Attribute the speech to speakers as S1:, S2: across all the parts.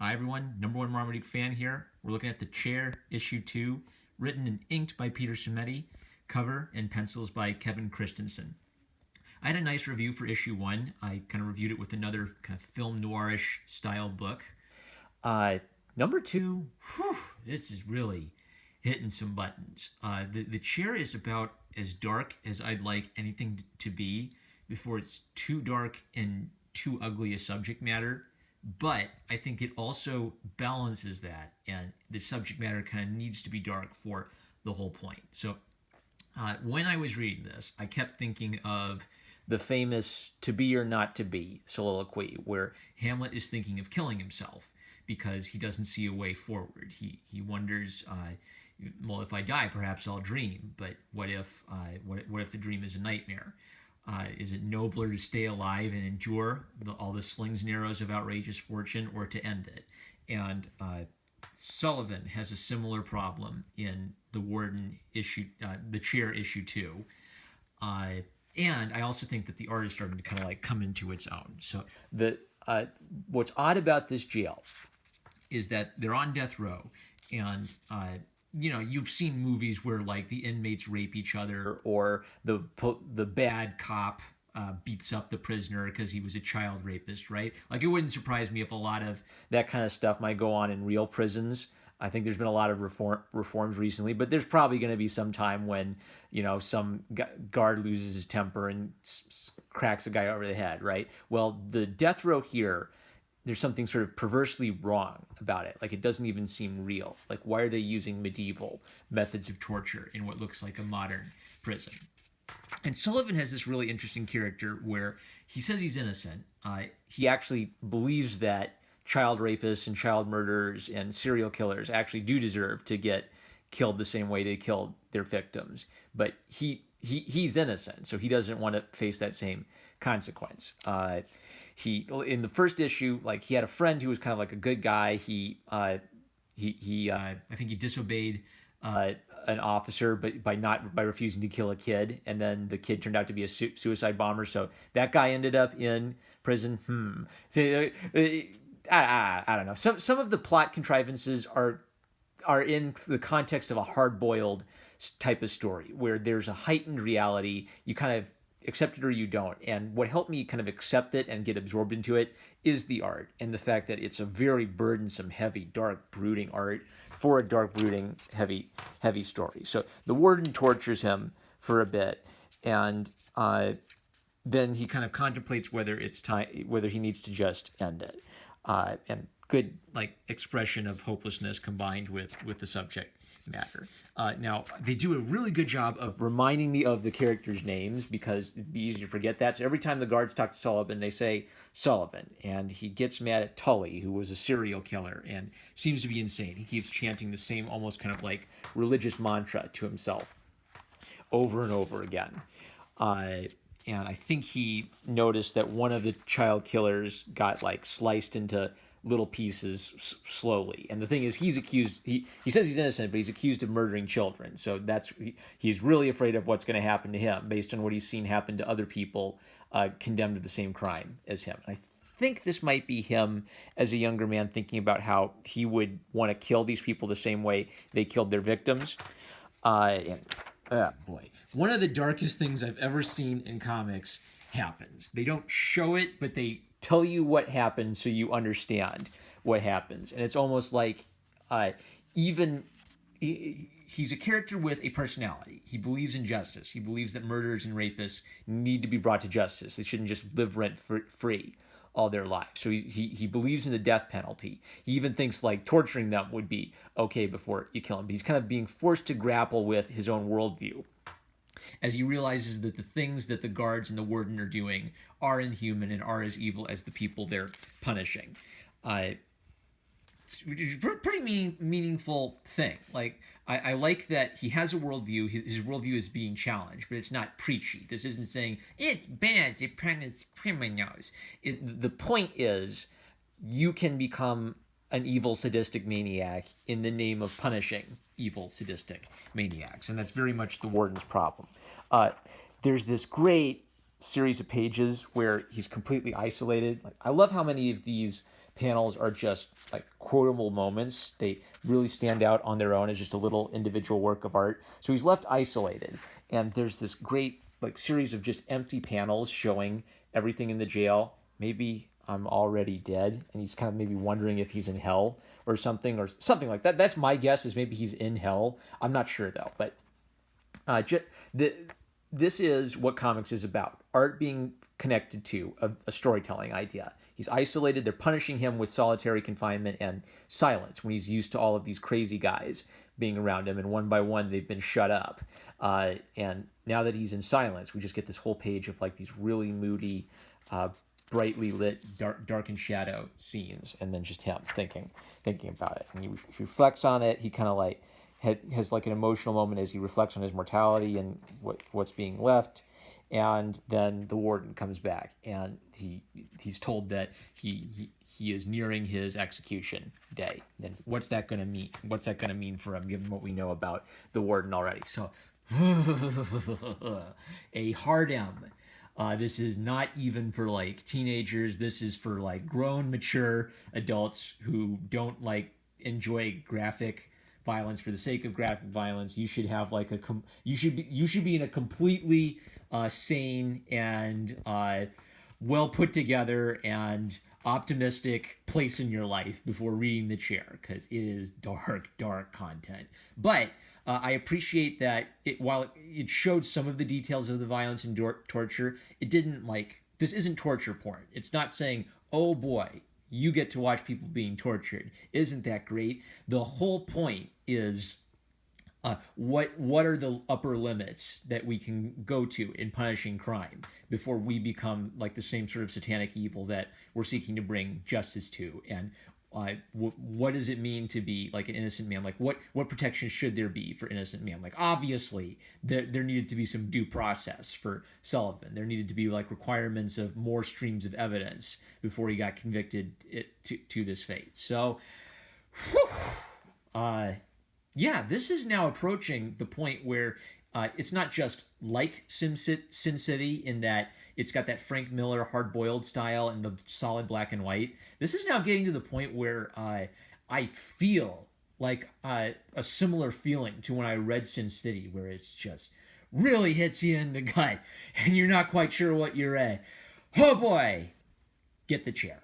S1: Hi everyone, number one Marmaduke fan here. We're looking at The Chair, issue 2, written and inked by Peter Simeti, cover and pencils by Kevin Christensen. I had a nice review for issue 1. I kind of reviewed it with another kind of film noirish style book. Uh, Number 2, this is really hitting some buttons. The Chair is about as dark as I'd like anything to be before it's too dark and too ugly a subject matter. But I think it also balances that, and the subject matter kind of needs to be dark for the whole point. So when I was reading this, I kept thinking of the famous "to be or not to be" soliloquy, where Hamlet is thinking of killing himself because he doesn't see a way forward. He wonders, well, if I die, perhaps I'll dream. But what if what if the dream is a nightmare? Is it nobler to stay alive and endure all the slings and arrows of outrageous fortune, or to end it? And Sullivan has a similar problem in the Warden issue, the Chair issue 2. And I also think that the art is starting to kind of like come into its own. So the what's odd about this jail is that they're on death row, and you've seen movies where like the inmates rape each other, or the bad cop beats up the prisoner because he was a child rapist, right? Like, it wouldn't surprise me if a lot of that kind of stuff might go on in real prisons. I think there's been a lot of reforms recently, but there's probably going to be some time when some guard loses his temper and cracks a guy over the head, right? Well, the death row here, there's something sort of perversely wrong about it. Like, it doesn't even seem real. Like, why are they using medieval methods of torture in what looks like a modern prison? And Sullivan has this really interesting character where he says he's innocent. He actually believes that child rapists and child murderers and serial killers actually do deserve to get killed the same way they killed their victims. But he's innocent, so he doesn't want to face that same consequence. He in the first issue, like, he had a friend who was kind of like a good guy. I think he disobeyed an officer, but by refusing to kill a kid, and then the kid turned out to be a suicide bomber. So that guy ended up in prison. So, I don't know. Some of the plot contrivances are in the context of a hard-boiled type of story where there's a heightened reality. You kind of accept it or you don't. And what helped me kind of accept it and get absorbed into it is the art, and the fact that it's a very burdensome, heavy, dark, brooding art for a dark, brooding, heavy story. So the warden tortures him for a bit, and then he kind of contemplates whether he needs to just end it. And good, like, expression of hopelessness combined with the subject matter. Now, they do a really good job of reminding me of the characters' names, because it'd be easy to forget that. So every time the guards talk to Sullivan, they say Sullivan, and he gets mad at Tully, who was a serial killer and seems to be insane. He keeps chanting the same almost kind of like religious mantra to himself over and over again. And I think he noticed that one of the child killers got like sliced into little pieces slowly. And the thing is, he's accused. He says he's innocent, but he's accused of murdering children. So he's really afraid of what's going to happen to him based on what he's seen happen to other people condemned to the same crime as him. And I think this might be him as a younger man thinking about how he would want to kill these people the same way they killed their victims. Boy, one of the darkest things I've ever seen in comics happens. They don't show it, but they tell you what happens so you understand what happens. And it's almost like he's a character with a personality. He believes in justice. He believes that murderers and rapists need to be brought to justice. They shouldn't just live rent-free all their lives. So he believes in the death penalty. He even thinks like torturing them would be okay before you kill him. But he's kind of being forced to grapple with his own worldview as he realizes that the things that the guards and the warden are doing are inhuman and are as evil as the people they're punishing. It's a pretty meaningful thing. Like, I like that he has a worldview. His worldview is being challenged, but it's not preachy. This isn't saying it's bad to punish criminals. The point is, you can become an evil, sadistic maniac in the name of punishing evil, sadistic maniacs, and that's very much the warden's problem. There's this great series of pages where he's completely isolated. Like, I love how many of these panels are just like quotable moments. They really stand out on their own as just a little individual work of art. So he's left isolated, and there's this great like series of just empty panels showing everything in the jail. Maybe I'm already dead, and he's kind of maybe wondering if he's in hell or something like that. That's my guess, is maybe he's in hell. I'm not sure though, but this is what comics is about: art being connected to a storytelling idea. He's isolated. They're punishing him with solitary confinement and silence when he's used to all of these crazy guys being around him, and one by one they've been shut up. And now that he's in silence, we just get this whole page of like these really moody, brightly lit, dark and shadow scenes, and then just him thinking about it. And he reflects on it. He kind of like has like an emotional moment as he reflects on his mortality and what's being left. And then the warden comes back, and he's told that he is nearing his execution day. Then what's that going to mean? What's that going to mean for him, given what we know about the warden already? So, a hard M. This is not even for like teenagers. This is for like grown, mature adults who don't like enjoy graphic violence for the sake of graphic violence. You should have like you should be in a completely sane and well put together and optimistic place in your life before reading The Chair, because it is dark content. But I appreciate that while it showed some of the details of the violence and torture, it didn't this isn't torture porn. It's not saying, oh boy, you get to watch people being tortured. Isn't that great? The whole point is what are the upper limits that we can go to in punishing crime before we become like the same sort of satanic evil that we're seeking to bring justice to? And what does it mean to be like an innocent man? Like what protection should there be for innocent man? Like obviously there needed to be some due process for Sullivan. There needed to be like requirements of more streams of evidence before he got convicted to this fate. So, yeah, this is now approaching the point where it's not just like Sin City in that it's got that Frank Miller hard-boiled style and the solid black and white. This is now getting to the point where I feel like a similar feeling to when I read Sin City, where it's just really hits you in the gut and you're not quite sure what you're at. Oh boy, get The Chair.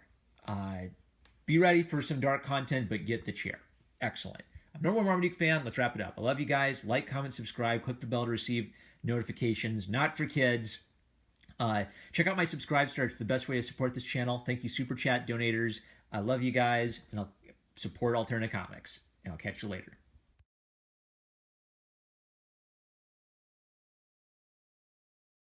S1: Be ready for some dark content, but get The Chair. Excellent. I'm number one Marmaduke fan. Let's wrap it up. I love you guys. Like, comment, subscribe. Click the bell to receive notifications. Not for kids. Check out my Subscribe Star. It's the best way to support this channel. Thank you, Super Chat donators. I love you guys, and I'll support Alterna Comics. And I'll catch you later.